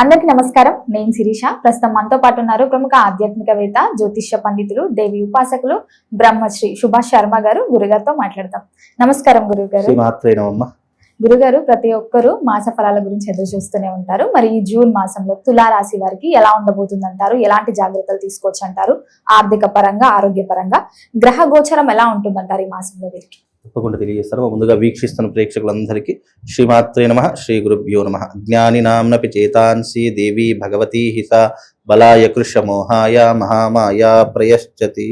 అందరికీ నమస్కారం. నేను శిరీష. ప్రస్తుతం మనతో పాటు ఉన్నారు ప్రముఖ ఆధ్యాత్మికవేత్త, జ్యోతిష్య పండితులు, దేవి ఉపాసకులు బ్రహ్మశ్రీ సుభాష్ శర్మ గారు. గురుగారితో మాట్లాడతాం. నమస్కారం గురుగారు. గురుగారు, ప్రతి ఒక్కరూ మాస ఫలాల గురించి ఎదురు చూస్తూనే ఉంటారు. మరి ఈ జూన్ మాసంలో తులారాశి వారికి ఎలా ఉండబోతుంది అంటారు? ఎలాంటి జాగ్రత్తలు తీసుకోవచ్చు అంటారు? ఆర్థిక పరంగా, ఆరోగ్య పరంగా గ్రహ గోచరం ఎలా ఉంటుందంటారు ఈ మాసంలో వీరికి? తప్పకుండా తెలియజేస్తాను. ముందుగా వీక్షిస్తున్న ప్రేక్షకులందరికీ శ్రీమాత్రే నమః, శ్రీ గురుభ్యో నమః. జ్ఞానినాంనపి చేతాంసి దేవి భగవతి హిస బలాయ కృషమోహాయ మహామాయ ప్రయశ్చతి.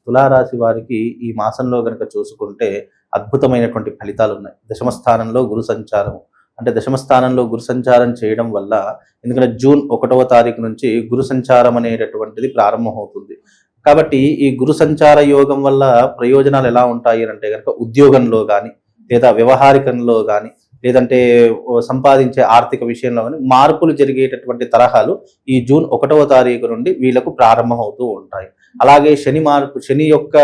తులారాశి వారికి ఈ మాసంలో గనక చూసుకుంటే అద్భుతమైనటువంటి ఫలితాలు ఉన్నాయి. దశమ స్థానంలో గురు సంచారం, అంటే దశమ స్థానంలో గురు సంచారం చేయడం వల్ల, ఎందుకంటే జూన్ 1వ తారీఖు నుంచి గురు సంచారం అనేటటువంటిది ప్రారంభమవుతుంది. కాబట్టి ఈ గురు సంచార యోగం వల్ల ప్రయోజనాలు ఎలా ఉంటాయి అంటే కనుక ఉద్యోగంలో కానీ, లేదా వ్యవహారికంలో కానీ, లేదంటే సంపాదించే ఆర్థిక విషయంలో కానీ మార్పులు జరిగేటటువంటి తరహాలు ఈ జూన్ 1వ తారీఖు నుండి వీళ్ళకు ప్రారంభమవుతూ ఉంటాయి. అలాగే శని యొక్క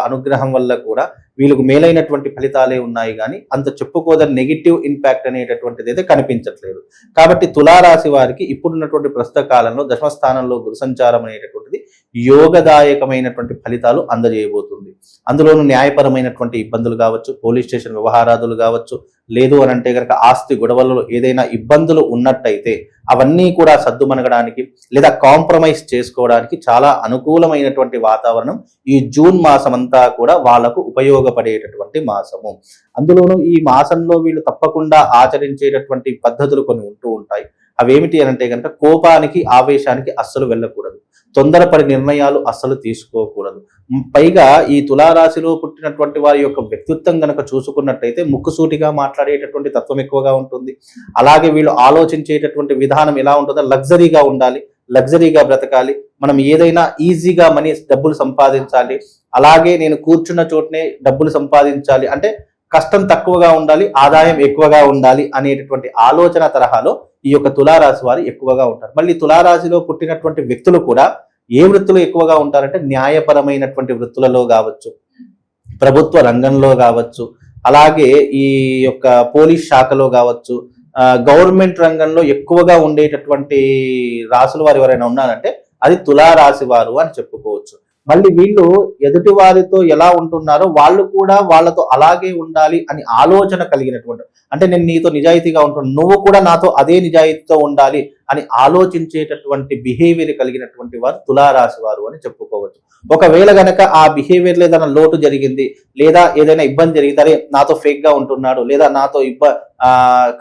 అనుగ్రహం వల్ల కూడా వీళ్ళకు మేలైనటువంటి ఫలితాలే ఉన్నాయి, కానీ అంత చెప్పుకోదని నెగిటివ్ ఇంపాక్ట్ అనేటటువంటిది అయితే కనిపించట్లేదు. కాబట్టి తులారాశి వారికి ఇప్పుడున్నటువంటి ప్రస్తుత కాలంలో దశమ స్థానంలో గురు సంచారం అనేటటువంటిది యోగదాయకమైనటువంటి ఫలితాలు అందజేయబోతుంది. అందులోనూ న్యాయపరమైనటువంటి ఇబ్బందులు కావచ్చు, పోలీస్ స్టేషన్ వ్యవహారాదులు కావచ్చు, లేదు అని అంటే కనుక ఆస్తి గొడవలలో ఏదైనా ఇబ్బందులు ఉన్నట్టయితే అవన్నీ కూడా సద్దుమనగడానికి లేదా కాంప్రమైజ్ చేసుకోవడానికి చాలా అనుకూలమైనటువంటి వాతావరణం ఈ జూన్ మాసం అంతా కూడా వాళ్లకు ఉపయోగపడేటటువంటి మాసము. అందులోనూ ఈ మాసంలో వీళ్ళు తప్పకుండా ఆచరించేటటువంటి పద్ధతులు కొన్ని ఉంటూ ఉంటాయి. అవేమిటి అనంటే కనుక కోపానికి, ఆవేశానికి అస్సలు వెళ్ళకూడదు. తొందరపడి నిర్ణయాలు అస్సలు తీసుకోకూడదు. పైగా ఈ తులారాశిలో పుట్టినటువంటి వారి యొక్క వ్యక్తిత్వం గనక చూసుకున్నట్టయితే ముక్కుసూటిగా మాట్లాడేటటువంటి తత్వం ఎక్కువగా ఉంటుంది. అలాగే వీళ్ళు ఆలోచించేటటువంటి విధానం ఎలా ఉంటుందో లగ్జరీగా ఉండాలి, లగ్జరీగా బ్రతకాలి, మనం ఏదైనా ఈజీగా డబ్బులు సంపాదించాలి, అలాగే నేను కూర్చున్న చోటనే డబ్బులు సంపాదించాలి, అంటే కష్టం తక్కువగా ఉండాలి, ఆదాయం ఎక్కువగా ఉండాలి అనేటటువంటి ఆలోచన తరహాలో ఈ యొక్క తులారాశి వారు ఎక్కువగా ఉంటారు. మళ్ళీ తులారాశిలో పుట్టినటువంటి వ్యక్తులు కూడా ఏ వృత్తులు ఎక్కువగా ఉంటారంటే న్యాయపరమైనటువంటి వృత్తులలో కావచ్చు, ప్రభుత్వ రంగంలో కావచ్చు, అలాగే ఈ యొక్క పోలీస్ శాఖలో కావచ్చు, గవర్నమెంట్ రంగంలో ఎక్కువగా ఉండేటటువంటి రాశుల వారు ఎవరైనా ఉన్నారంటే అది తులారాశి వారు అని చెప్పుకోవచ్చు. మళ్ళీ వీళ్ళు ఎదుటి వారితో ఎలా ఉంటున్నారో వాళ్ళు కూడా వాళ్ళతో అలాగే ఉండాలి అని ఆలోచన కలిగినటువంటి, అంటే నేను నీతో నిజాయితీగా ఉంటున్నాను, నువ్వు కూడా నాతో అదే నిజాయితీతో ఉండాలి అని ఆలోచించేటటువంటి బిహేవియర్ కలిగినటువంటి వారు తులారాశి వారు అని చెప్పుకోవచ్చు. ఒకవేళ గనక ఆ బిహేవియర్లో ఏదైనా లోటు జరిగింది, లేదా ఏదైనా ఇబ్బంది జరిగింది, అరే నాతో ఫేక్ గా ఉంటున్నాడు, లేదా నాతో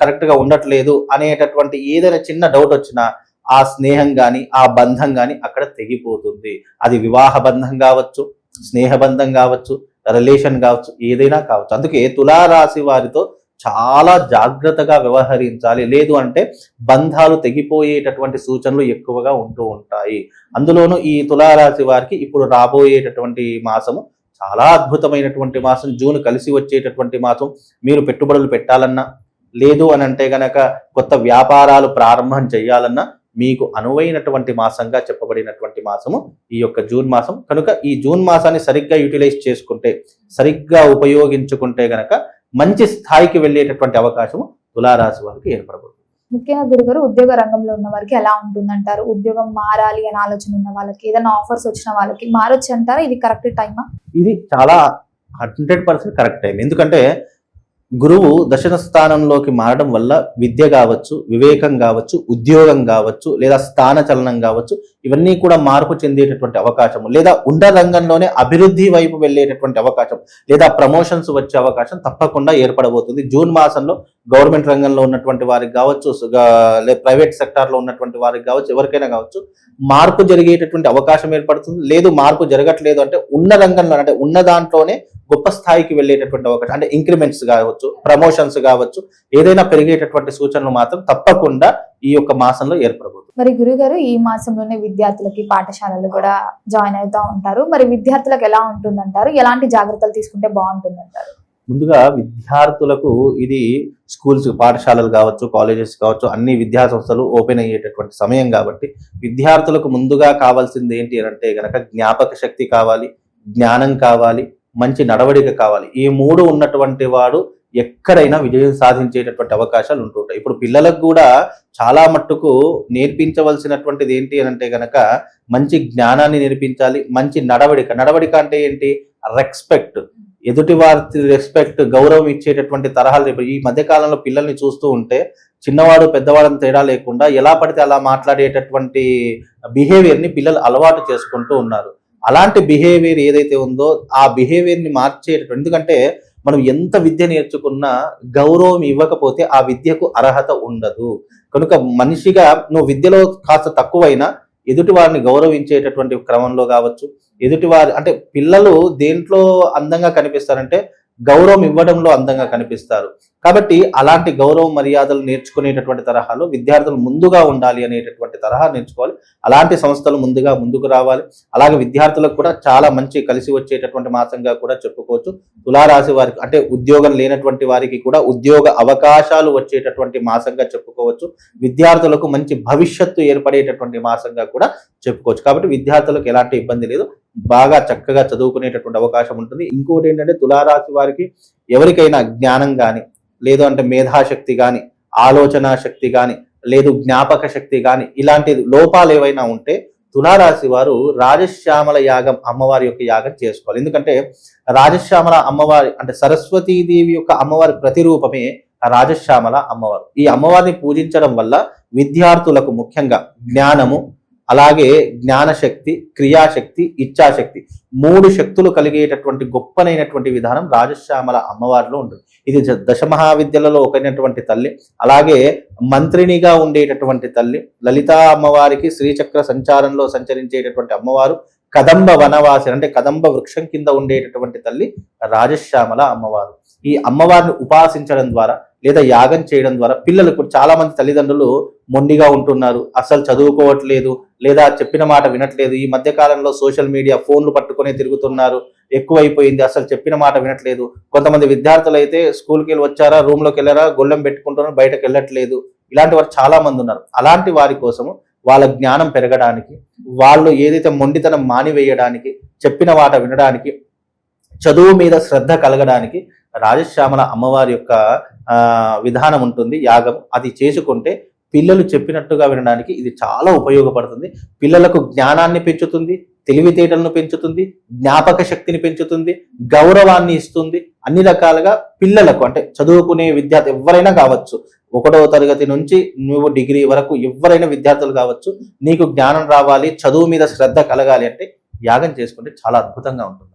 కరెక్ట్ గా ఉండట్లేదు అనేటటువంటి ఏదైనా చిన్న డౌట్ వచ్చినా ఆ స్నేహం కానీ, ఆ బంధం కానీ అక్కడ తెగిపోతుంది. అది వివాహ బంధం కావచ్చు, స్నేహ బంధం కావచ్చు, రిలేషన్ కావచ్చు, ఏదైనా కావచ్చు. అందుకే తులారాశి వారితో చాలా జాగ్రత్తగా వ్యవహరించాలి, లేదు అంటే బంధాలు తెగిపోయేటటువంటి సూచనలు ఎక్కువగా ఉంటూ ఉంటాయి. అందులోనూ ఈ తులారాశి వారికి ఇప్పుడు రాబోయేటటువంటి మాసము చాలా అద్భుతమైనటువంటి మాసం. జూన్ కలిసి వచ్చేటటువంటి మాసం. మీరు పెట్టుబడులు పెట్టాలన్నా, లేదు అని అంటే గనక కొత్త వ్యాపారాలు ప్రారంభం చేయాలన్నా మీకు అనువైనటువంటి మాసంగా చెప్పబడినటువంటి మాసము ఈ యొక్క జూన్ మాసం. కనుక ఈ జూన్ మాసాన్ని సరిగ్గా యూటిలైజ్ చేసుకుంటే, సరిగ్గా ఉపయోగించుకుంటే గనక మంచి స్థాయికి వెళ్ళేటటువంటి అవకాశము తులారాశి వారికి ఏర్పడబోతుంది. ముఖ్యంగా గురుగారు, ఉద్యోగ రంగంలో ఉన్న వారికి ఎలా ఉంటుందంటారు? ఉద్యోగం మారాలి అని ఆలోచన ఉన్న వాళ్ళకి, ఏదైనా ఆఫర్స్ వచ్చిన వాళ్ళకి మారొచ్చు అంటారా? ఇది కరెక్ట్ టైమా? ఇది చాలా 100% కరెక్ట్ టైం. ఎందుకంటే గురువు దశమ స్థానంలోకి మారడం వల్ల విద్య కావచ్చు, వివేకం కావచ్చు, ఉద్యోగం కావచ్చు, లేదా స్థాన చలనం కావచ్చు, ఇవన్నీ కూడా మార్పు చెందేటటువంటి అవకాశం, లేదా ఉన్న రంగంలోనే అభివృద్ధి వైపు వెళ్ళేటటువంటి అవకాశం, లేదా ప్రమోషన్స్ వచ్చే అవకాశం తప్పకుండా ఏర్పడబోతుంది. జూన్ మాసంలో గవర్నమెంట్ రంగంలో ఉన్నటువంటి వారికి కావచ్చు, ప్రైవేట్ సెక్టార్లో ఉన్నటువంటి వారికి కావచ్చు, ఎవరికైనా కావచ్చు మార్పు జరిగేటటువంటి అవకాశం ఏర్పడుతుంది. లేదు మార్పు జరగట్లేదు అంటే ఉన్న రంగంలో, అంటే ఉన్న దాంట్లోనే గొప్ప స్థాయికి వెళ్ళేటటువంటి అవకాశం, అంటే ఇంక్రిమెంట్స్ కావచ్చు, ప్రమోషన్స్ కావచ్చు, ఏదైనా పెరిగేటటువంటి సూచనలు మాత్రం తప్పకుండా ఈ యొక్క మాసంలో ఏర్పడబోతుంది. మరి గురుగారు, ఈ మాసంలోనే విద్యార్థులకి పాఠశాలలు కూడా జాయిన్ అవుతూ ఉంటారు. మరి విద్యార్థులకు ఎలా ఉంటుందంటారు? ఎలాంటి జాగ్రత్తలు తీసుకుంటే బాగుంటుందంటారు? ముందుగా విద్యార్థులకు ఇది స్కూల్స్, పాఠశాలలు కావచ్చు, కాలేజెస్ కావచ్చు, అన్ని విద్యా సంస్థలు ఓపెన్ అయ్యేటటువంటి సమయం కాబట్టి విద్యార్థులకు ముందుగా కావాల్సింది ఏంటి అంటే గనక జ్ఞాపక శక్తి కావాలి, జ్ఞానం కావాలి, మంచి నడవడిక కావాలి. ఈ మూడు ఉన్నటువంటి వాడు ఎక్కడైనా విజయం సాధించేటటువంటి అవకాశాలు ఉంటుంటాయి. ఇప్పుడు పిల్లలకు కూడా చాలా మట్టుకు నేర్పించవలసినటువంటిది ఏంటి అని అంటే గనక మంచి జ్ఞానాన్ని నేర్పించాలి, మంచి నడవడిక అంటే ఏంటి, రెస్పెక్ట్, ఎదుటి వారి రెస్పెక్ట్, గౌరవం ఇచ్చేటటువంటి తరహాలు. ఈ మధ్య కాలంలో పిల్లల్ని చూస్తూ ఉంటే చిన్నవాడు పెద్దవాళ్ళని తేడా లేకుండా ఎలా పడితే అలా మాట్లాడేటటువంటి బిహేవియర్ని పిల్లలు అలవాటు చేసుకుంటూ ఉన్నారు. అలాంటి బిహేవియర్ ఏదైతే ఉందో ఆ బిహేవియర్ని మార్చేటటువంటి, ఎందుకంటే మనం ఎంత విద్య నేర్చుకున్నా గౌరవం ఇవ్వకపోతే ఆ విద్యకు అర్హత ఉండదు. కనుక మనిషిగా నువ్వు విద్యలో కాస్త తక్కువైనా ఎదుటి వారిని గౌరవించేటటువంటి క్రమంలో కావచ్చు, ఎదుటివారి అంటే పిల్లలు దేంట్లో అందంగా కనిపిస్తారంటే గౌరవం ఇవ్వడంలో అందంగా కనిపిస్తారు. కాబట్టి అలాంటి గౌరవ మర్యాదలు నేర్చుకునేటటువంటి తరహాలో విద్యార్థులు ముందుగా ఉండాలి అనేటటువంటి తరహా నేర్చుకోవాలి. అలాంటి సంస్థలు ముందుకు రావాలి. అలాగే విద్యార్థులకు కూడా చాలా మంచి కలిసి వచ్చేటటువంటి మాసంగా కూడా చెప్పుకోవచ్చు. తులారాశి వారికి అంటే ఉద్యోగం లేనటువంటి వారికి కూడా ఉద్యోగ అవకాశాలు వచ్చేటటువంటి మాసంగా చెప్పుకోవచ్చు. విద్యార్థులకు మంచి భవిష్యత్తు ఏర్పడేటటువంటి మాసంగా కూడా చెప్పుకోవచ్చు. కాబట్టి విద్యార్థులకు ఎలాంటి ఇబ్బంది లేదు, బాగా చక్కగా చదువుకునేటటువంటి అవకాశం ఉంటుంది. ఇంకోటి ఏంటంటే తులారాశి వారికి ఎవరికైనా జ్ఞానం కానీ, లేదు అంటే మేధాశక్తి కానీ, ఆలోచన శక్తి కానీ, లేదు జ్ఞాపక శక్తి కానీ, ఇలాంటి లోపాలు ఏవైనా ఉంటే తులారాశి వారు రాజశ్యామల యాగం, అమ్మవారి యొక్క యాగం చేసుకోవాలి. ఎందుకంటే రాజశ్యామల అమ్మవారి అంటే సరస్వతీదేవి యొక్క అమ్మవారి ప్రతిరూపమే రాజశ్యామల అమ్మవారు. ఈ అమ్మవారిని పూజించడం వల్ల విద్యార్థులకు ముఖ్యంగా జ్ఞానము, అలాగే జ్ఞానశక్తి, క్రియాశక్తి, ఇచ్ఛాశక్తి, 3 శక్తులు కలిగేటటువంటి గొప్పనైనటువంటి విధానం రాజశ్యామల అమ్మవారిలో ఉంటుంది. ఇది దశమహావిద్యలలో ఒకైనటువంటి తల్లి, అలాగే మంత్రినిగా ఉండేటటువంటి తల్లి, లలితా అమ్మవారికి శ్రీచక్ర సంచారంలో సంచరించేటటువంటి అమ్మవారు, కదంబ వనవాసి అంటే కదంబ వృక్షం కింద ఉండేటటువంటి తల్లి రాజశ్యామల అమ్మవారు. ఈ అమ్మవారిని ఉపాసించడం ద్వారా లేదా యాగం చేయడం ద్వారా పిల్లలకు, చాలా మంది తల్లిదండ్రులు మొండిగా ఉంటున్నారు, అసలు చదువుకోవట్లేదు, లేదా చెప్పిన మాట వినట్లేదు. ఈ మధ్య కాలంలో సోషల్ మీడియా ఫోన్లు పట్టుకునే తిరుగుతున్నారు, ఎక్కువైపోయింది, అసలు చెప్పిన మాట వినట్లేదు. కొంతమంది విద్యార్థులు అయితే స్కూల్కి వెళ్ళి వచ్చారా, రూమ్లోకి వెళ్ళారా, గొళ్ళెం పెట్టుకుంటున్నారు, బయటకు వెళ్ళట్లేదు. ఇలాంటి వారు చాలా మంది ఉన్నారు. అలాంటి వారి కోసము వాళ్ళ జ్ఞానం పెరగడానికి, వాళ్ళు ఏదైతే మొండితనం మానివేయడానికి, చెప్పిన మాట వినడానికి, చదువు మీద శ్రద్ధ కలగడానికి రాజశ్యామల అమ్మవారి యొక్క విధానం ఉంటుంది, యాగం. అది చేసుకుంటే పిల్లలు చెప్పినట్టుగా వినడానికి ఇది చాలా ఉపయోగపడుతుంది. పిల్లలకు జ్ఞానాన్ని పెంచుతుంది, తెలివితేటలను పెంచుతుంది, జ్ఞాపక శక్తిని పెంచుతుంది, గౌరవాన్ని ఇస్తుంది. అన్ని రకాలుగా పిల్లలకు అంటే చదువుకునే విద్యార్థి ఎవరైనా కావచ్చు, 1వ తరగతి నుంచి నువ్వు డిగ్రీ వరకు ఎవరైనా విద్యార్థులు కావచ్చు, నీకు జ్ఞానం రావాలి, చదువు మీద శ్రద్ధ కలగాలి అంటే యాగం చేసుకుంటే చాలా అద్భుతంగా ఉంటుంది.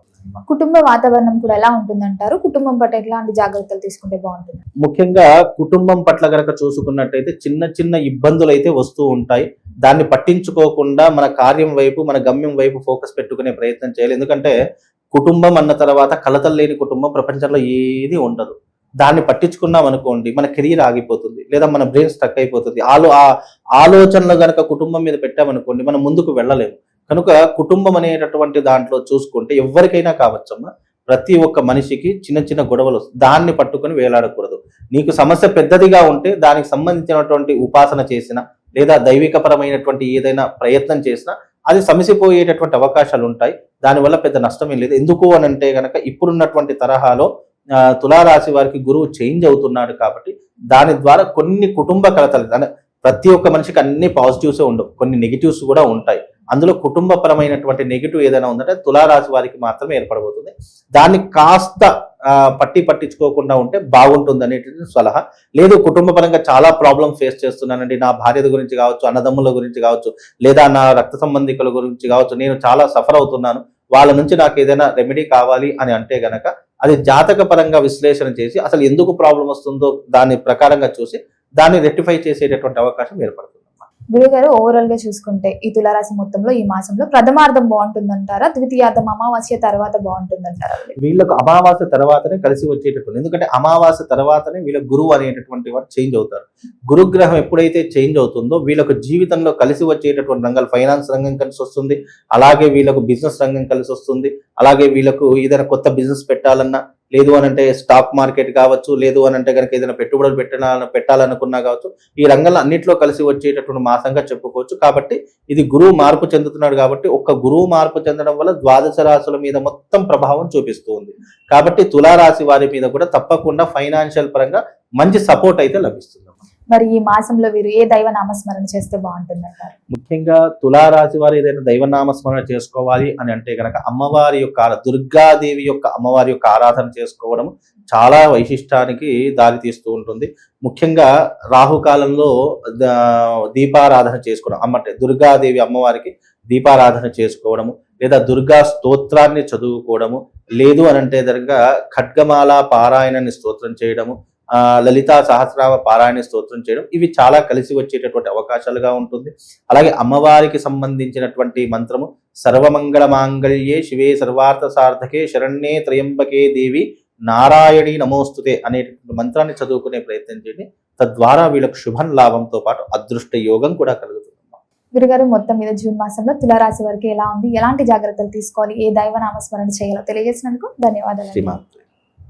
కుటుంబ వాతావరణం కూడా ఎలా ఉంటుందంటారు? కుటుంబం పట్ల ఎలాంటి జాగ్రత్తలు తీసుకుంటే బాగుంటుంది? ముఖ్యంగా కుటుంబం పట్ల గనక చూసుకున్నట్టయితే చిన్న ఇబ్బందులు అయితే వస్తూ ఉంటాయి. దాన్ని పట్టించుకోకుండా మన కార్యం వైపు, మన గమ్యం వైపు ఫోకస్ పెట్టుకునే ప్రయత్నం చేయాలి. ఎందుకంటే కుటుంబం అన్న తర్వాత కలతలు లేని కుటుంబం ప్రపంచంలో ఏది ఉండదు. దాన్ని పట్టించుకున్నాం అనుకోండి, మన కెరీర్ ఆగిపోతుంది, లేదా మన బ్రెయిన్ స్టక్ అయిపోతుంది. ఆలోచనలు గనక కుటుంబం మీద పెట్టామనుకోండి, మనం ముందుకు వెళ్ళలేము. కనుక కుటుంబం అనేటటువంటి దాంట్లో చూసుకుంటే ఎవరికైనా కావచ్చమ్మా, ప్రతి ఒక్క మనిషికి చిన్న గొడవలు వస్తాయి. దాన్ని పట్టుకొని వేలాడకూడదు. నీకు సమస్య పెద్దదిగా ఉంటే దానికి సంబంధించినటువంటి ఉపాసన చేసిన, లేదా దైవికపరమైనటువంటి ఏదైనా ప్రయత్నం చేసినా అది సమసిపోయేటటువంటి అవకాశాలు ఉంటాయి. దానివల్ల పెద్ద నష్టం ఏం లేదు. ఎందుకు అని అంటే గనక ఇప్పుడున్నటువంటి తరహాలో తులారాశి వారికి గురువు చేంజ్ అవుతున్నాడు కాబట్టి దాని ద్వారా కొన్ని కుటుంబ కలతలు, అంటే ప్రతి ఒక్క మనిషికి అన్ని పాజిటివ్సే ఉండవు, కొన్ని నెగిటివ్స్ కూడా ఉంటాయి. అందులో కుటుంబపరమైనటువంటి నెగిటివ్ ఏదైనా ఉందంటే తులారాశి వారికి మాత్రమే ఏర్పడబోతుంది. దాన్ని కాస్త పట్టించుకోకుండా ఉంటే బాగుంటుంది అనేటువంటి సలహా. లేదు కుటుంబపరంగా చాలా ప్రాబ్లమ్ ఫేస్ చేస్తున్నానండి, నా భార్య గురించి కావచ్చు, అన్నదమ్ముల గురించి కావచ్చు, లేదా నా రక్త సంబంధికుల గురించి కావచ్చు, నేను చాలా సఫర్ అవుతున్నాను, వాళ్ళ నుంచి నాకు ఏదైనా రెమెడీ కావాలి అని అంటే గనక అది జాతక పరంగా విశ్లేషణ చేసి అసలు ఎందుకు ప్రాబ్లం వస్తుందో దాని ప్రకారంగా చూసి దాన్ని రెక్టిఫై చేసేటటువంటి అవకాశం ఏర్పడుతుంది. గురుగారు, ఓవరాల్ గా చూసుకుంటే ఈ తులారాశి మొత్తంలో ఈ మాసంలో ప్రథమార్థం బాగుంటుందంటారా, ద్వితీయార్థం అమావాస్య తర్వాత బాగుంటుందంటారా? వీళ్ళకు అమావాస్య తర్వాతనే కలిసి వచ్చేటటువంటి, ఎందుకంటే అమావాస్య తర్వాతనే వీళ్ళ గురువు అనేటటువంటి వారు చేంజ్ అవుతారు. గురుగ్రహం ఎప్పుడైతే చేంజ్ అవుతుందో వీళ్ళకు జీవితంలో కలిసి వచ్చేటటువంటి రంగాలు, ఫైనాన్స్ రంగం కలిసి వస్తుంది, అలాగే వీళ్ళకు బిజినెస్ రంగం కలిసి వస్తుంది, అలాగే వీళ్ళకు ఏదైనా కొత్త బిజినెస్ పెట్టాలన్నా, లేదు అని అంటే స్టాక్ మార్కెట్ కావచ్చు, లేదు అని అంటే కనుక ఏదైనా పెట్టుబడులు పెట్టాలనుకున్నా కావచ్చు, ఈ రంగంలో అన్నింటిలో కలిసి వచ్చేటటువంటి మాసంగా చెప్పుకోవచ్చు. కాబట్టి ఇది గురువు మార్పు చెందుతున్నాడు కాబట్టి ఒక్క గురువు మార్పు చెందడం వల్ల ద్వాదశ రాశుల మీద మొత్తం ప్రభావం చూపిస్తూ ఉంది. కాబట్టి తులారాశి వారి మీద కూడా తప్పకుండా ఫైనాన్షియల్ పరంగా మంచి సపోర్ట్ అయితే లభిస్తుంది. మరి ఈ మాసంలో వీరు ఏ దైవ నామస్మరణ చేస్తే బాగుంటుంది అంటారు? ముఖ్యంగా తులారాశి వారు ఏదైనా దైవనామస్మరణ చేసుకోవాలి అని అంటే కనుక అమ్మవారి యొక్క దుర్గాదేవి యొక్క అమ్మవారి యొక్క ఆరాధన చేసుకోవడం చాలా వైశిష్టానికి దారి తీస్తూ ఉంటుంది. ముఖ్యంగా రాహుకాలంలో దీపారాధన చేసుకోవడం, అంటే దుర్గాదేవి అమ్మవారికి దీపారాధన చేసుకోవడము, లేదా దుర్గా స్తోత్రాన్ని చదువుకోవడము, లేదు అని అంటే దగ్గర ఖడ్గమాల పారాయణాన్ని స్తోత్రం చేయడము, లలితా సహస్రనామ పారాయణ స్తోత్రం చేయడం, ఇవి చాలా కలిసి వచ్చేటటువంటి అవకాశాలుగా ఉంటుంది. అలాగే అమ్మవారికి సంబంధించినటువంటి మంత్రము సర్వమంగళ మాంగళ్యే శివే సర్వార్థ సార్థకే శరణ్యే త్రయంబకే దేవి నారాయణి నమోస్తుతే అనేటువంటి మంత్రాన్ని చదువుకునే ప్రయత్నం చేయండి. తద్వారా వీళ్ళకు శుభం లాభంతో పాటు అదృష్ట యోగం కూడా కలుగుతుంది. గురుగారు, మొత్తం మీద జూన్ మాసంలో తులారాశి వారికి ఎలా ఉంది, ఎలాంటి జాగ్రత్తలు తీసుకోవాలి, ఏ దైవ నామస్మరణ చేయాలో తెలియజేసినందుకు ధన్యవాదాలు.